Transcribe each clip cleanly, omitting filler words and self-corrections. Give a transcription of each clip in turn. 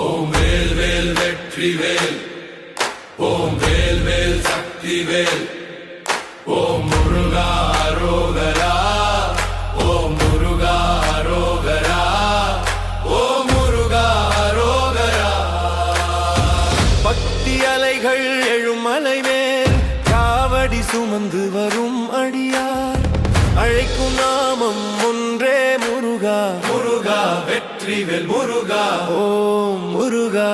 ஓம் வேல் வேல் வெற்றி வேல், ஓம் வேல் வேல் சக்தி வேல், ஓம் முருகா அரோகரா, ஓம் முருகா அரோகரா, ஓம் முருகா அரோகரா. பக்தி அலைகள் எழும் அலைமேல் காவடி சுமந்து வரும் அடியார் அழைக்கும் நாமம் ஒன்றே முருகா. முருகா வெற்றி வேல் முருகா, ஓம் முருகா.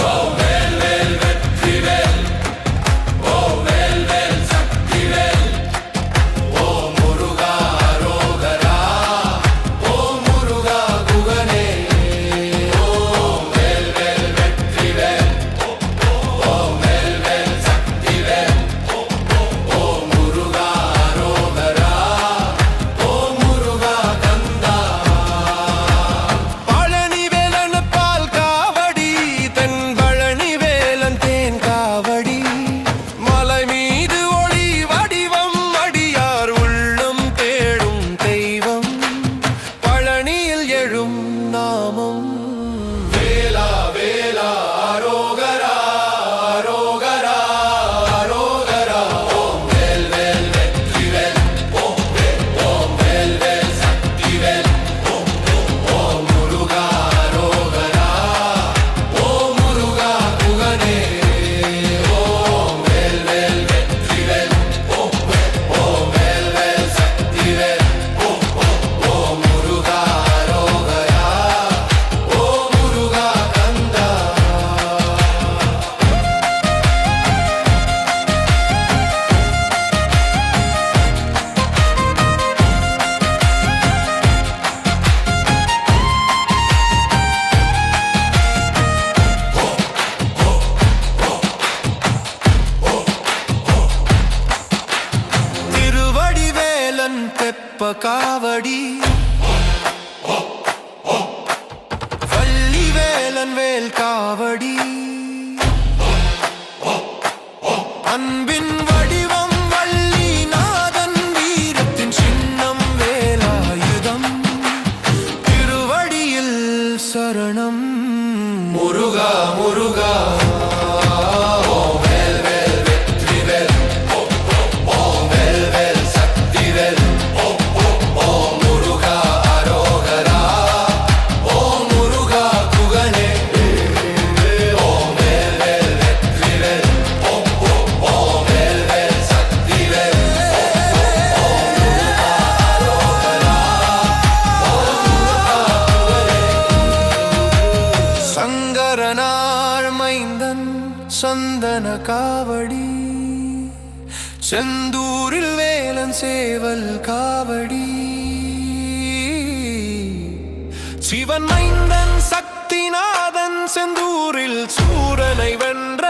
ஓம் வேல் வேல் வெற்றி வேல், ஓம் வேல் வேல் சக்தி வேல், ஓம் முருகா அரோகரா, ஓம் முருகா குகனே. ஓம் வேல் வேல் வெற்றி வேல், ஓம் வேல் வேல் சக்தி வேல், ஓம் முருகா அரோகரா, ஓம் முருகா கந்தா. பழனி வேலன் பால் காவடி, தென் பழனி வேலன் தேன் காவடி, மலை மீது ஒளி வடிவம் அடியார் உள்ளம் தேடும் தெய்வம், பழனியில் எழும் நாமம் வேலா வேலா அரோகரா, அரோகரா, அரோகரா. ஓம் வேல் வேல் வெற்றி வேல், ஓம் வேல் வேல் சக்தி வேல், ஓம் முருகா அரோகரா, ஓம் முருகா குகனே. ஓம் வேல் வேல் வெற்றி வேல், ஓம் வேல் வேல் சக்தி வேல், ஓம் முருகா அரோகரா, ஓம் முருகா கந்தா. திருவடி வேலன் தெப்ப காவடி, வள்ளி வேலன் வேல் காவடி, அன்பின் வடிவம் வள்ளி நாதன் வீரத்தின் சின்னம் வேலாயுதம், திருவடியில் சரணம் முருகா முருகா. ஓம் வேல் வேல் வெற்றி வேல், ஓம் வேல் வேல் சக்தி வேல், ஓம் முருகா அரோகரா, ஓம் முருகா குகனே. ஓம் வேல் வேல் வெற்றி வேல், ஓம் வேல் வேல் சக்தி வேல், ஓம் முருகா அரோகரா, ஓம் முருகா குகனே. சங்கரனார் மைந்தன் சந்தன காவடி, செந்தூரில் வேலன் சேவல் காவடி, சிவன் மைந்தன் சக்திநாதன் செந்தூரில் சூரனை வென்ற